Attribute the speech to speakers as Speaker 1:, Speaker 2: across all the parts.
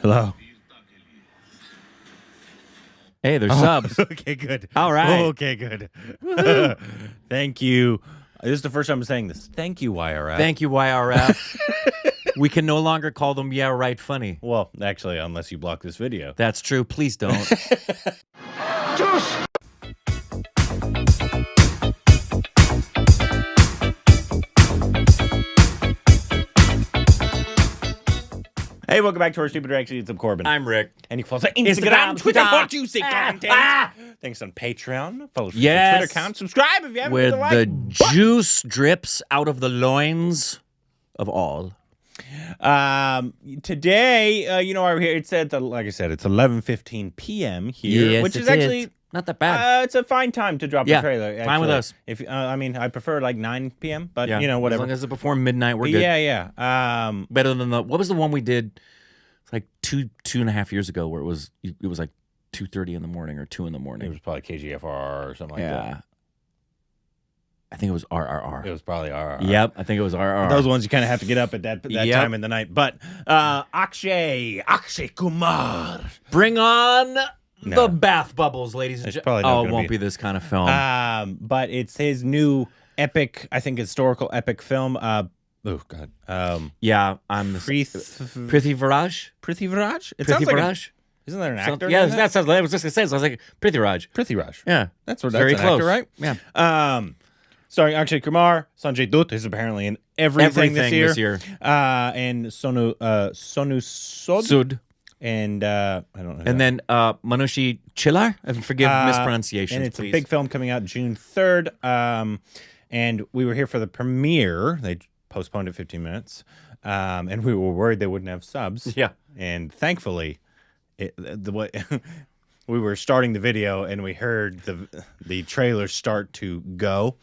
Speaker 1: Hello.
Speaker 2: Hey, there's subs.
Speaker 1: Okay, good.
Speaker 2: All right.
Speaker 1: Okay, good. Thank you. This is the first time I'm saying this. Thank you, YRF.
Speaker 2: Thank you, YRF. We can no longer call them Yeah Right Funny.
Speaker 1: Well, actually, unless you block this video.
Speaker 2: That's true. Please don't.
Speaker 1: Hey, welcome back to our Stupid Reactions. I'm Corbin.
Speaker 2: I'm Rick.
Speaker 1: And you can follow us on Instagram, Twitter for juicy content. Thanks on Patreon. Follow us on
Speaker 2: Yes.
Speaker 1: the Twitter account. Subscribe if you haven't.
Speaker 2: Where
Speaker 1: Like
Speaker 2: the juice drips out of the loins of all.
Speaker 1: Today, you know, over here, it's at like I said, it's 11:15 p.m. here,
Speaker 2: Yes,
Speaker 1: which is
Speaker 2: it
Speaker 1: actually
Speaker 2: not that bad.
Speaker 1: it's a fine time to drop
Speaker 2: Yeah,
Speaker 1: a trailer. Actually.
Speaker 2: fine with us.
Speaker 1: If I mean, I prefer like 9 p.m., but
Speaker 2: Yeah,
Speaker 1: you know, whatever.
Speaker 2: As long as it's before midnight, we're good.
Speaker 1: Yeah.
Speaker 2: Better than what was the one we did? It's like two and a half years ago, where it was like 2:30 in the morning or 2 in the morning.
Speaker 1: It was probably KGFR or something like that.
Speaker 2: I think it was RRR.
Speaker 1: It was probably RRR.
Speaker 2: Yep, I think it was RRR.
Speaker 1: Those ones you kind of have to get up at that time in the night. But Akshay Kumar.
Speaker 2: Bring on the bath bubbles, ladies and gentlemen.
Speaker 1: Oh,
Speaker 2: it won't be this kind of film.
Speaker 1: But it's his new epic, I think historical epic film. Oh God.
Speaker 2: Yeah, I'm Prithviraj.
Speaker 1: Prithviraj? It
Speaker 2: Prithviraj?
Speaker 1: sounds like isn't there an actor?
Speaker 2: Yeah, that sounds. I was just gonna say. So I was like Prithviraj.
Speaker 1: Prithviraj.
Speaker 2: Yeah,
Speaker 1: that's
Speaker 2: very
Speaker 1: an
Speaker 2: close.
Speaker 1: actor, right?
Speaker 2: Yeah.
Speaker 1: Starring Akshay Kumar, Sanjay Dutt is apparently in everything this year. And Sonu Sood. And I don't know.
Speaker 2: And then Manushi Chhillar. And forgive mispronunciations,
Speaker 1: and it's
Speaker 2: please.
Speaker 1: a big film coming out June 3rd. And we were here for the premiere. They postponed it 15 minutes. And we were worried they wouldn't have subs.
Speaker 2: Yeah.
Speaker 1: And thankfully, we were starting the video and we heard the trailer start to go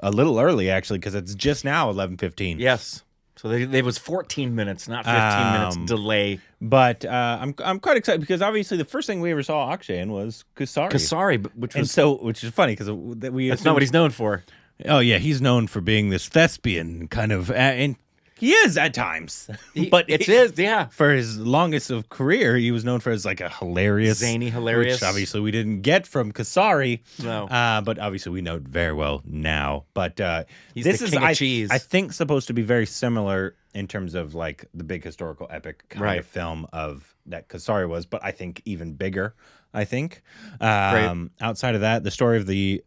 Speaker 1: a little early, actually, because it's just now 11:15.
Speaker 2: Yes. So there was 14 minutes, not 15 minutes delay.
Speaker 1: But I'm quite excited because obviously the first thing we ever saw Akshay in was Kasari.
Speaker 2: Kasari, which
Speaker 1: is funny because
Speaker 2: that's not what he's known for.
Speaker 1: Oh yeah, he's known for being this thespian kind of, and he is at times. But for his longest of career, he was known for as like a hilarious,
Speaker 2: zany, hilarious,
Speaker 1: which obviously we didn't get from Kasari.
Speaker 2: No,
Speaker 1: but obviously we know it very well now. But
Speaker 2: he's
Speaker 1: this
Speaker 2: the
Speaker 1: is
Speaker 2: king of cheese.
Speaker 1: I think supposed to be very similar in terms of like the big historical epic kind of film of that Kasari was, but I think even bigger. I think outside of that, the story of the.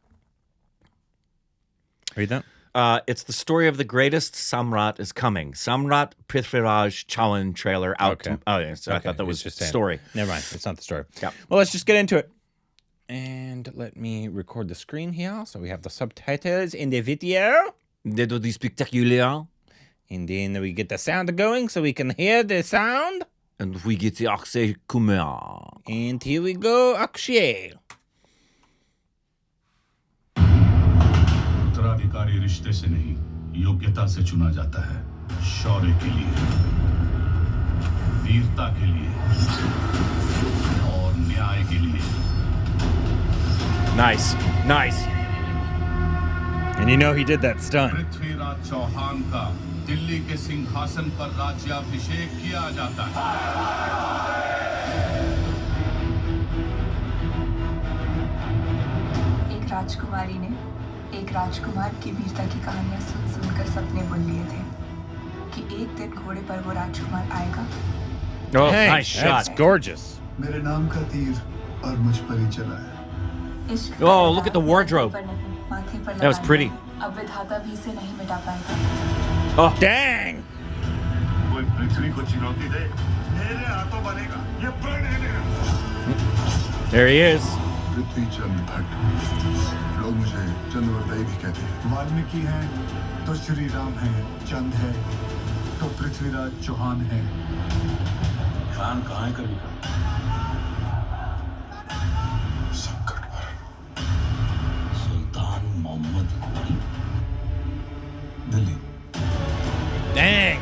Speaker 1: Read that.
Speaker 2: It's the story of the greatest Samrat is coming. Samrat Prithviraj Chawan trailer out.
Speaker 1: Okay.
Speaker 2: I thought that was just story.
Speaker 1: Never mind. It's not the story.
Speaker 2: Yeah.
Speaker 1: Well, let's just get into it. And let me record the screen here. So we have the subtitles in the video.
Speaker 2: They do the spectacular.
Speaker 1: And then we get the sound going so we can hear the sound.
Speaker 2: And we get the Akshay Kumar.
Speaker 1: And here we go, Akshay.
Speaker 3: उत्तराधिकारी रिश्ते से नहीं योग्यता से चुना जाता है शौर्य के लिए वीरता के लिए और न्याय के लिए
Speaker 2: Nice.
Speaker 1: And you know he did that stunt.
Speaker 3: Prithviraj Chauhan का दिल्ली के सिंहासन पर राज्याभिषेक किया जाता है
Speaker 4: एक राजकुमारी ने एक राजकुमार की वीरता की कहानियां सुनकर सपने बुन लिए थे कि एक दिन घोड़े पर वो राजकुमार आएगा।
Speaker 2: Oh,
Speaker 1: hey,
Speaker 2: nice shot.
Speaker 1: That's gorgeous.
Speaker 5: मेरे नाम का तीर और मुझ पर ही चला है।
Speaker 2: Oh, look at the wardrobe. That was pretty.
Speaker 4: अब विधाता भी इसे नहीं मिटा पाएगा।
Speaker 2: Oh,
Speaker 1: dang!
Speaker 3: कोई पृथ्वी को चुनौती दे मेरे हाथों बनेगा ये प्रण है मेरा।
Speaker 2: There he is.
Speaker 5: पृथ्वी चंद्र भट्ट लोग मुझे चंद्रवरदाई भी कहते हैं। वाल्मीकि हैं तो श्री राम हैं, चंद है तो पृथ्वीराज चौहान है।
Speaker 3: खान कहाँ है कभी का
Speaker 5: संकट पर
Speaker 3: सुल्तान मोहम्मद घोरी
Speaker 5: दिल्ली।
Speaker 1: Dang!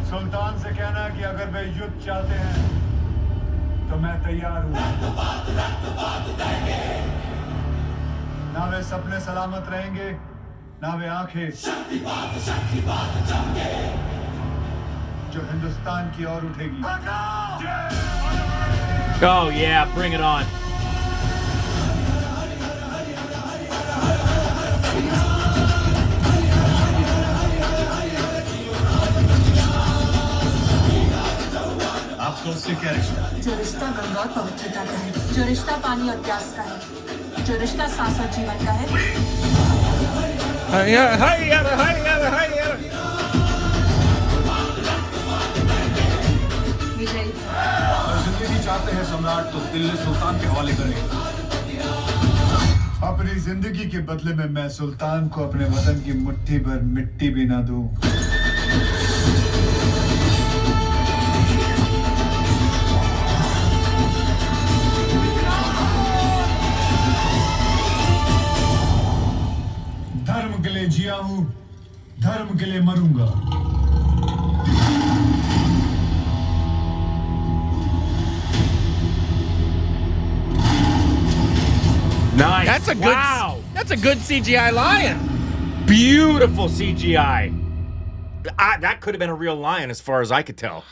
Speaker 5: सुल्तान से कहना कि अगर वे युद्ध चाहते हैं तो मैं तैयार हूँ। ना वे सपने सलामत रहेंगे, ना वे आंखें। जो हिंदुस्तान की ओर उठेगी।
Speaker 2: Oh yeah, bring it on.
Speaker 3: आपका उससे क्या रिश्ता?
Speaker 4: जो रिश्ता गंगा और पवित्रता का है, जो रिश्ता पानी और प्यास का है, जो रिश्ता सांस और जीवन का है। विजयी
Speaker 5: अगर जिंदगी चाहते हैं सम्राट तो दिल्ली सुल्तान के हवाले करें। अपनी जिंदगी के बदले में मैं सुल्तान को अपने वतन की मुट्ठी भर मिट्टी भी ना दूं। धर्म के लिए जिया हूं, धर्म के लिए मरूंगा।
Speaker 2: Nice.
Speaker 1: That's a good.
Speaker 2: Wow.
Speaker 1: That's a good CGI lion.
Speaker 2: Beautiful CGI. That could have been a real lion as far as I could tell.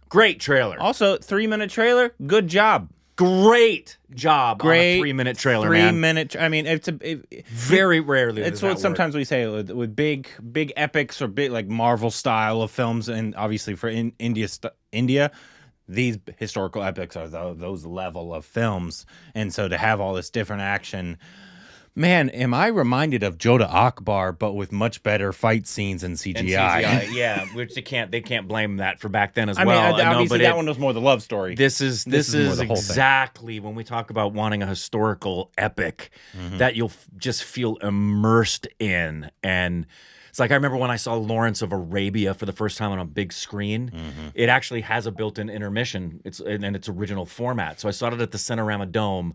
Speaker 2: Great trailer.
Speaker 1: Also, 3-minute trailer. Good job.
Speaker 2: Great job
Speaker 1: Great
Speaker 2: on a 3-minute trailer, man.
Speaker 1: 3-minute. I mean,
Speaker 2: Very rarely.
Speaker 1: It's what sometimes we say with big epics or big like Marvel style of films, and obviously for India, these historical epics are those level of films, and so to have all this different action. Man, am I reminded of Jodha Akbar, but with much better fight scenes and CGI.
Speaker 2: And CGI, yeah, which they can't blame that for back then as
Speaker 1: I
Speaker 2: well.
Speaker 1: mean, obviously that one was more the love story.
Speaker 2: This is
Speaker 1: more the whole
Speaker 2: exactly when we talk about wanting a historical epic that you'll just feel immersed in. And it's like I remember when I saw Lawrence of Arabia for the first time on a big screen. It actually has a built-in intermission. It's original format. So I saw it at the Cinerama Dome,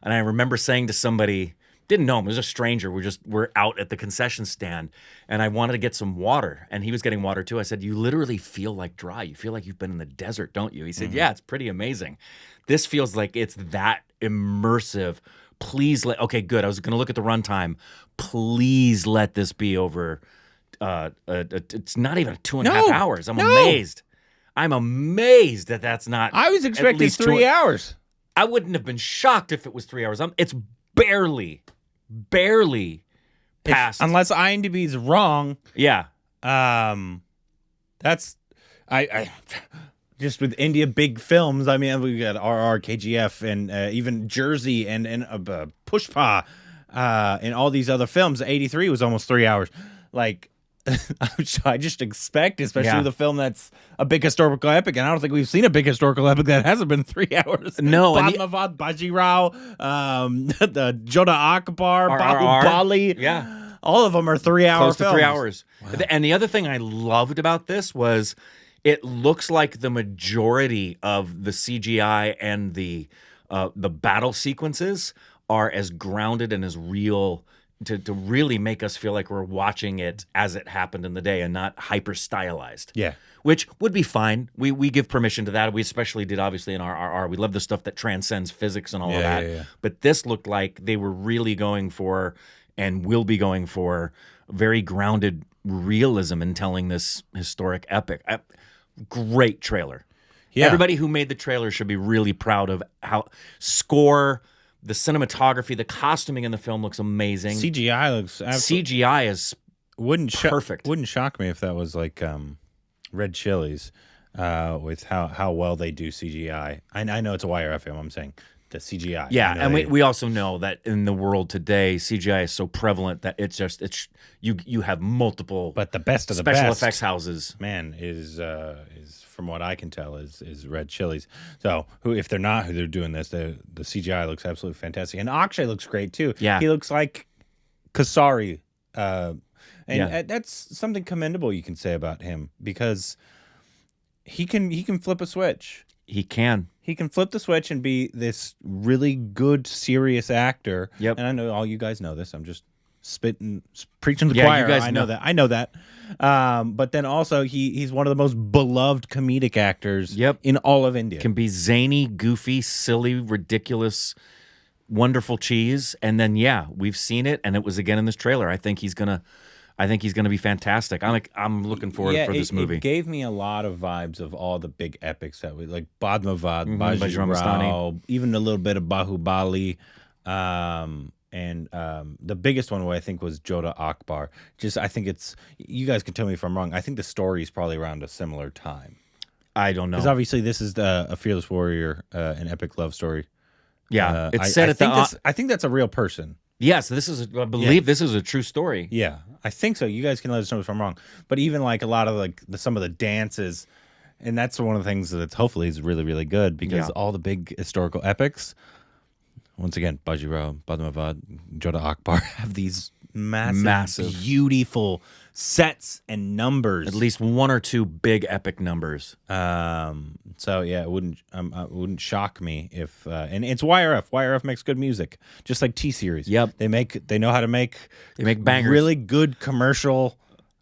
Speaker 2: and I remember saying to somebody. Didn't know him. It was a stranger. We're out at the concession stand, and I wanted to get some water, and he was getting water too. I said, "You literally feel like dry. You feel like you've been in the desert, don't you?" He said, "Yeah, it's pretty amazing. This feels like it's that immersive. Please let." Okay, good. I was going to look at the runtime. Please let this be over. It's not even 2.5 hours. I'm amazed. I'm amazed that that's not.
Speaker 1: I was expecting 3 hours.
Speaker 2: I wouldn't have been shocked if it was 3 hours. It's barely past.
Speaker 1: Unless IMDb's wrong.
Speaker 2: Yeah.
Speaker 1: That's I just with India big films. I mean, we got RR, KGF, and even Jersey and Pushpa, and all these other films. 83 was almost 3 hours. Like I just expect, especially with a film that's a big historical epic, and I don't think we've seen a big historical epic that hasn't been 3 hours.
Speaker 2: No,
Speaker 1: Padmavat, Bajirao, the Jodha Akbar, Bahubali.
Speaker 2: Yeah.
Speaker 1: All of them are 3 hours.
Speaker 2: Close to 3 hours. Wow. And the other thing I loved about this was it looks like the majority of the CGI and the battle sequences are as grounded and as real to really make us feel like we're watching it as it happened in the day and not hyper stylized.
Speaker 1: Yeah.
Speaker 2: Which would be fine. We give permission to that. We especially did obviously in RRR. We love the stuff that transcends physics and all of that.
Speaker 1: Yeah.
Speaker 2: But this looked like they were really going for and will be going for very grounded realism in telling this historic epic. Great trailer. Yeah. Everybody who made the trailer should be really proud of how score, the cinematography, the costuming in the film looks amazing.
Speaker 1: CGI looks
Speaker 2: CGI is perfect.
Speaker 1: Wouldn't shock me if that was like Red Chilies with how well they do CGI. I know it's a wire film. I'm saying the CGI.
Speaker 2: Yeah, and we also know that in the world today, CGI is so prevalent that it's you have multiple.
Speaker 1: But the best of the
Speaker 2: special
Speaker 1: best,
Speaker 2: effects houses,
Speaker 1: man, is from what I can tell is Red Chilies. So if they're not who they're doing this, the CGI looks absolutely fantastic, and Akshay looks great too.
Speaker 2: Yeah,
Speaker 1: he looks like Kasari, and that's something commendable you can say about him because he can flip a switch.
Speaker 2: He can
Speaker 1: flip the switch and be this really good, serious actor.
Speaker 2: Yep.
Speaker 1: And I know all you guys know this. I'm just preaching to the choir.
Speaker 2: You guys
Speaker 1: I know that. But then also he's one of the most beloved comedic actors in all of India.
Speaker 2: Can be zany, goofy, silly, ridiculous, wonderful cheese. And then, we've seen it. And it was again in this trailer. I think he's going to I think he's going to be fantastic. I'm looking forward for this movie.
Speaker 1: It gave me a lot of vibes of all the big epics that we like Padmavat,
Speaker 2: Bajrang
Speaker 1: Bajirao, even a little bit of Bahubali, and the biggest one I think was Jodha Akbar. I think you guys can tell me if I'm wrong. I think the story is probably around a similar time.
Speaker 2: I don't know.
Speaker 1: Because obviously this is a fearless warrior, an epic love story.
Speaker 2: Yeah, it's set at
Speaker 1: I think that's a real person.
Speaker 2: Yes, I believe this is a true story.
Speaker 1: Yeah, I think so. You guys can let us know if I'm wrong. But even like a lot of like some of the dances, and that's one of the things that hopefully is really, really good because all the big historical epics, once again, Bajirao, Padmavat, Jodha Akbar, have these massive, beautiful sets and numbers.
Speaker 2: At least one or two big epic numbers.
Speaker 1: So yeah, it wouldn't shock me if and it's YRF. YRF makes good music, just like T Series.
Speaker 2: Yep,
Speaker 1: they know how to make
Speaker 2: bangers,
Speaker 1: really good commercial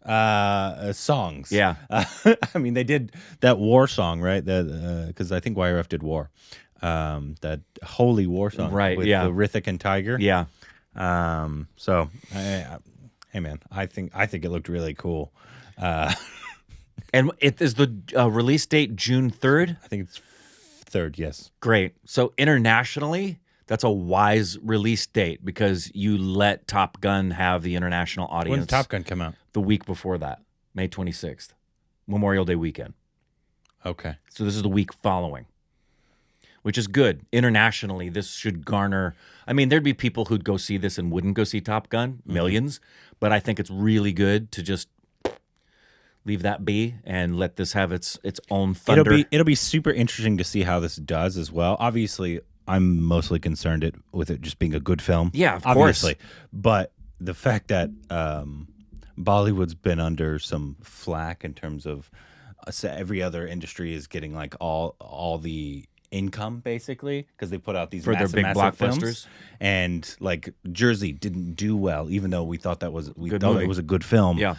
Speaker 1: songs.
Speaker 2: Yeah,
Speaker 1: I mean they did that war song, right? Because I think YRF did War, that holy war song,
Speaker 2: right?
Speaker 1: With
Speaker 2: the
Speaker 1: Rithik and Tiger.
Speaker 2: Yeah.
Speaker 1: So hey man, I think it looked really cool.
Speaker 2: And it is the release date June 3rd?
Speaker 1: I think it's 3rd, yes.
Speaker 2: Great. So internationally, that's a wise release date because you let Top Gun have the international audience.
Speaker 1: When did Top Gun come out?
Speaker 2: The week before that, May 26th, Memorial Day weekend.
Speaker 1: Okay.
Speaker 2: So this is the week following, which is good. Internationally, this should garner... I mean, there'd be people who'd go see this and wouldn't go see Top Gun, millions, but I think it's really good to just leave that be and let this have its own thunder.
Speaker 1: It'll be super interesting to see how this does as well. Obviously, I'm mostly concerned with it just being a good film.
Speaker 2: Yeah, of
Speaker 1: obviously.
Speaker 2: course.
Speaker 1: But the fact that Bollywood's been under some flack in terms of every other industry is getting like all the income basically because they put out these
Speaker 2: for their big blockbusters
Speaker 1: films. And like Jersey didn't do well, even though we thought it was a good film.
Speaker 2: Yeah.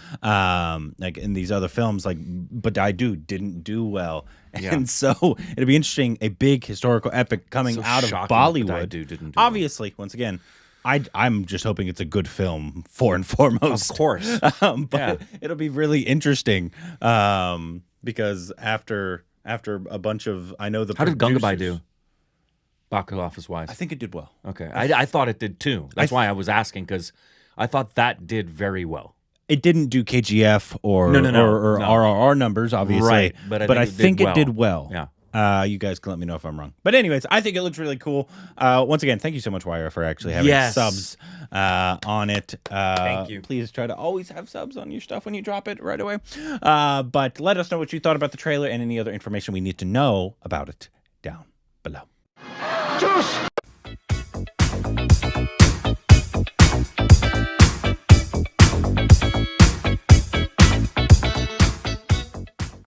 Speaker 1: Like in these other films, like Badai didn't do well, and so it'd be interesting. A big historical epic coming out of Bollywood.
Speaker 2: Didn't do
Speaker 1: Obviously, once again, I'm just hoping it's a good film for and foremost.
Speaker 2: Of course,
Speaker 1: but it'll be really interesting because after a bunch of how did
Speaker 2: Gangabai do? Box office wise,
Speaker 1: I think it did well.
Speaker 2: Okay, I thought it did too. That's why I was asking because I thought that did very well.
Speaker 1: It didn't do KGF or RRR numbers, obviously,
Speaker 2: right? But
Speaker 1: I think it did well.
Speaker 2: Yeah.
Speaker 1: You guys can let me know if I'm wrong. But anyways, I think it looks really cool. Once again, thank you so much, Wire, for actually having subs on it.
Speaker 2: Thank you.
Speaker 1: Please try to always have subs on your stuff when you drop it right away. But let us know what you thought about the trailer and any other information we need to know about it down below.